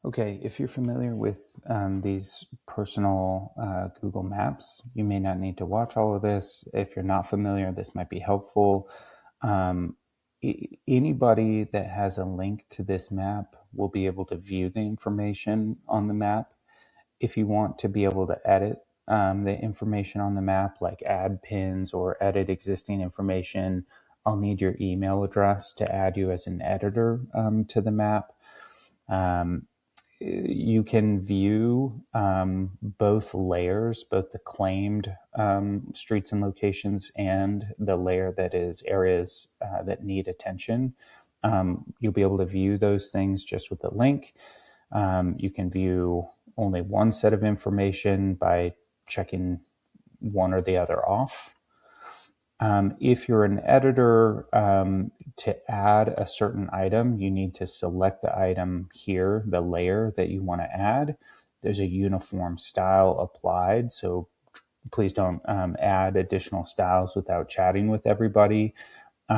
Okay, if you're familiar with these personal Google Maps, you may not need to watch all of this. If you're not familiar, this might be helpful. Um, Anybody that has a link to this map will be able to view the information on the map. If you want to be able to edit the information on the map, like add pins or edit existing information, I'll need your email address to add you as an editor to the map. You can view both layers, both the claimed streets and locations and the layer that is areas that need attention. You'll be able to view those things just with the link. You can view only one set of information by checking one or the other off. If you're an editor, to add a certain item, you need to select the item here, the layer that you want to add. There's a uniform style applied, so please don't add additional styles without chatting with everybody. If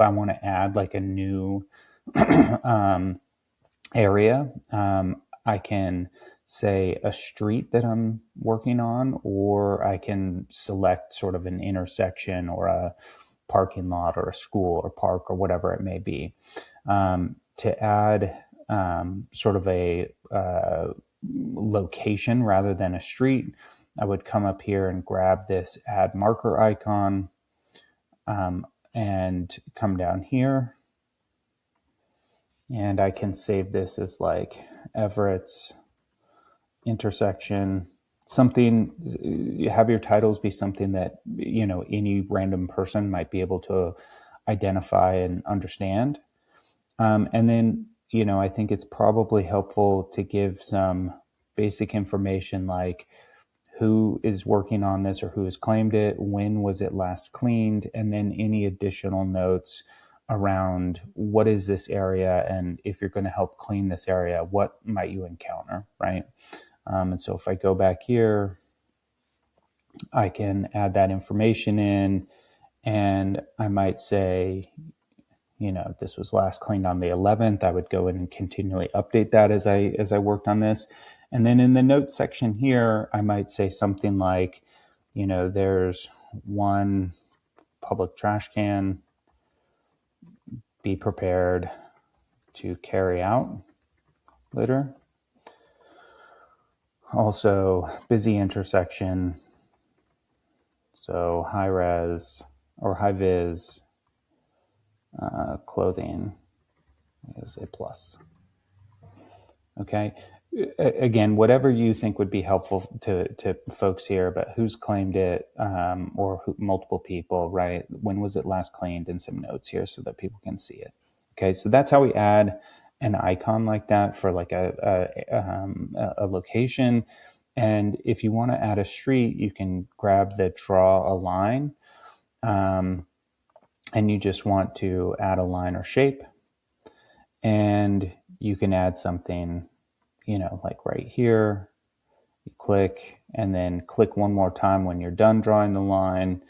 I want to add like a new area, I can say a street that I'm working on, or I can select sort of an intersection or a parking lot or a school or park or whatever it may be. To add sort of a location rather than a street, I would come up here and grab this add marker icon and come down here. And I can save this as like Everett's intersection, something. You have your titles be something that, you know, any random person might be able to identify and understand. And then, you know, I think it's probably helpful to give some basic information like who is working on this or who has claimed it, when was it last cleaned, and then any additional notes around what is this area, and if you're going to help clean this area, what might you encounter, right? And so if I go back here, I can add that information in, and I might say, you know, this was last cleaned on the 11th. I would go in and continually update that as I worked on this. And then in the notes section here, I might say something like, you know, there's one public trash can. Be prepared to carry out litter. Also, busy intersection. So high res or high vis clothing is a plus. Okay. Again, whatever you think would be helpful to folks here, but who's claimed it, or multiple people, right? When was it last cleaned, and some notes here so that people can see it. Okay, so that's how we add an icon like that for like a location. And if you want to add a street, you can grab the draw a line, and you just want to add a line or shape, and you can add something, you know, like right here. You click and then click one more time when you're done drawing the line.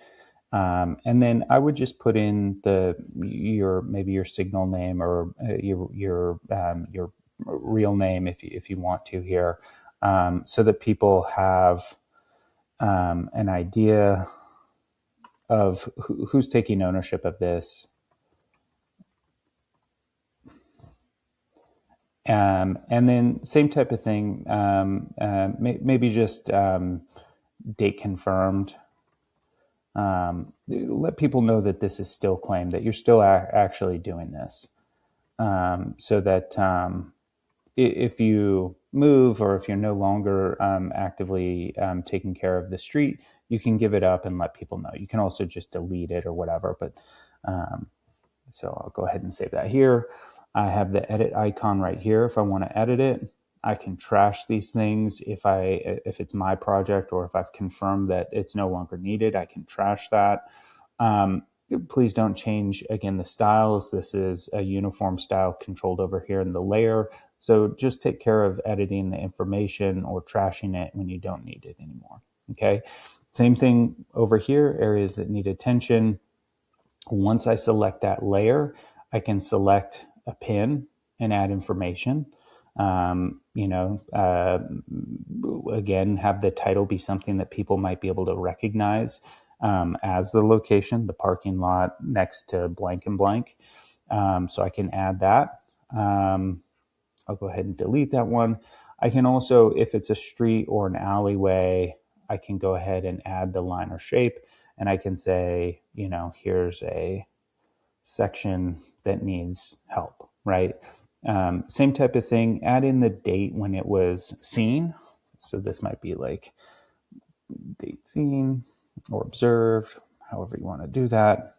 And then I would just put in maybe your signal name or your real name if you want to here, so that people have an idea of who's taking ownership of this. And then same type of thing, maybe just date confirmed. Let people know that this is still claimed, that you're still actually doing this, so that if you move or if you're no longer actively taking care of the street, you can give it up and let people know. You can also just delete it or whatever. But so I'll go ahead and save that here. I have the edit icon right here. If I want to edit it, I can trash these things. If it's my project or if I've confirmed that it's no longer needed, I can trash that. Please don't change, again, the styles. This is a uniform style controlled over here in the layer. So just take care of editing the information or trashing it when you don't need it anymore. Okay. Same thing over here, areas that need attention. Once I select that layer, I can select a pin and add information. You know, again, have the title be something that people might be able to recognize as the location, the parking lot next to blank and blank. So I can add that. I'll go ahead and delete that one. I can also, if it's a street or an alleyway, I can go ahead and add the line or shape, and I can say, you know, here's a section that needs help, right? Same type of thing, add in the date when it was seen. So this might be like date seen or observed, however you want to do that,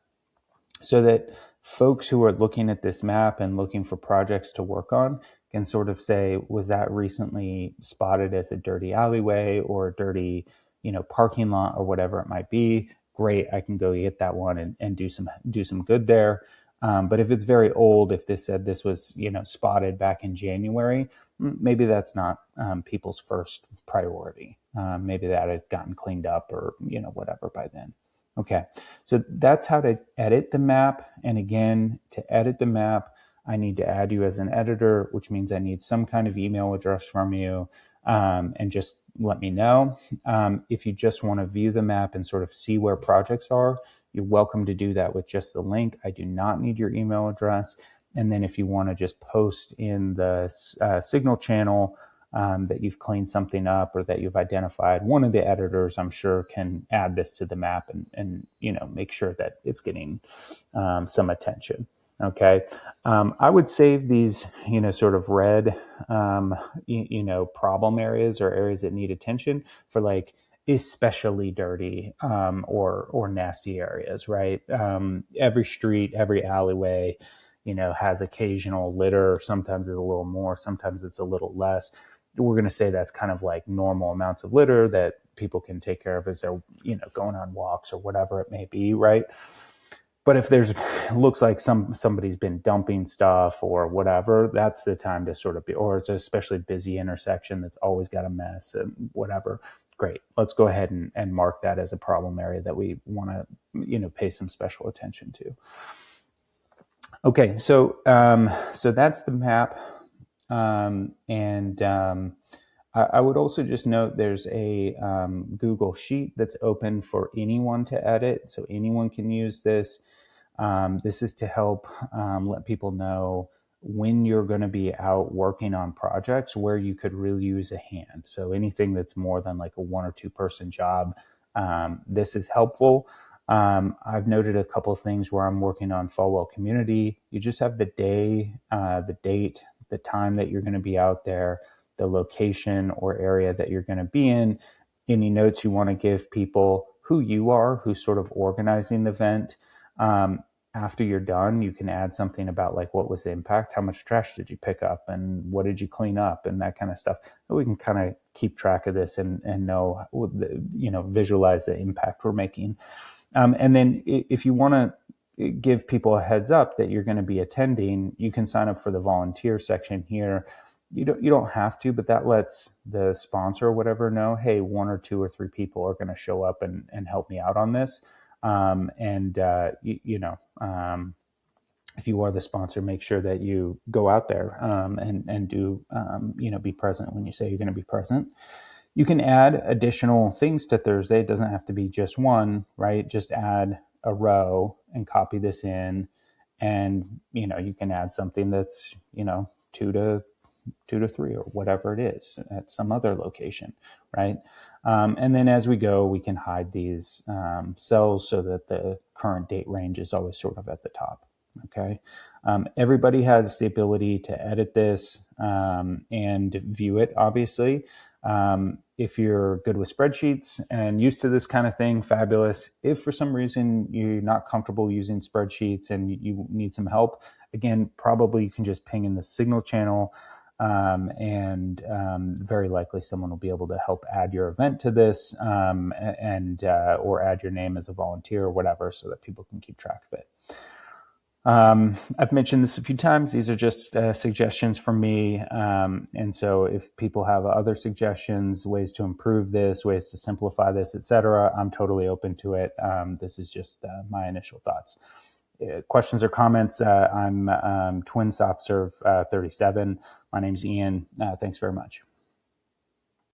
so that folks who are looking at this map and looking for projects to work on can sort of say, was that recently spotted as a dirty alleyway or a dirty, you know, parking lot or whatever it might be? Great, I can go get that one and do some good there. But if it's very old, if this said this was, you know, spotted back in January, maybe that's not people's first priority. Maybe that had gotten cleaned up or, you know, whatever by then. Okay, so that's how to edit the map. And again, to edit the map, I need to add you as an editor, which means I need some kind of email address from you, and just let me know. If you just want to view the map and sort of see where projects are, you're welcome to do that with just the link. I do not need your email address. And then if you want to just post in the Signal channel that you've cleaned something up or that you've identified, one of the editors, I'm sure, can add this to the map and you know, make sure that it's getting some attention. Okay, I would save these, you know, sort of red, you know, problem areas or areas that need attention for like especially dirty or nasty areas, right? Every street, every alleyway, you know, has occasional litter. Sometimes it's a little more, sometimes it's a little less. We're going to say that's kind of like normal amounts of litter that people can take care of as they're, you know, going on walks or whatever it may be, right? But if there's looks like somebody's been dumping stuff or whatever, that's the time to sort of be, or it's an especially busy intersection that's always got a mess and whatever. Great. Let's go ahead and mark that as a problem area that we want to, you know, pay some special attention to. Okay, so that's the map. I would also just note there's a Google Sheet that's open for anyone to edit, so anyone can use this. This is to help let people know when you're going to be out working on projects where you could really use a hand. So anything that's more than like a 1 or 2 person job, this is helpful. I've noted a couple of things where I'm working on Falwell Community. You just have the day, the date, the time that you're going to be out there, the location or area that you're going to be in, any notes you want to give people, who you are, who's sort of organizing the event. After you're done, you can add something about like what was the impact, how much trash did you pick up, and what did you clean up, and that kind of stuff. We can kind of keep track of this and know, you know, visualize the impact we're making. And then if you want to give people a heads up that you're going to be attending, you can sign up for the volunteer section here. You don't have to, but that lets the sponsor or whatever know, hey, 1 or 2 or 3 people are going to show up and help me out on this. If you are the sponsor, make sure that you go out there and do, you know, be present when you say you're going to be present. You can add additional things to Thursday. It doesn't have to be just one, right? Just add a row and copy this in. And, you know, you can add something that's, you know, 2 to 3 or whatever it is at some other location, right? And then as we go, we can hide these cells so that the current date range is always sort of at the top, okay? Everybody has the ability to edit this and view it, obviously. If you're good with spreadsheets and used to this kind of thing, fabulous. If for some reason you're not comfortable using spreadsheets and you need some help, again, probably you can just ping in the Signal channel, and very likely someone will be able to help add your event to this, or add your name as a volunteer or whatever, so that people can keep track of it. I've mentioned this a few times. These are just suggestions from me. And so if people have other suggestions, ways to improve this, ways to simplify this, etc., I'm totally open to it. This is just my initial thoughts. questions or comments, I'm Twin Soft Serve 37. My name's Ian. Thanks very much.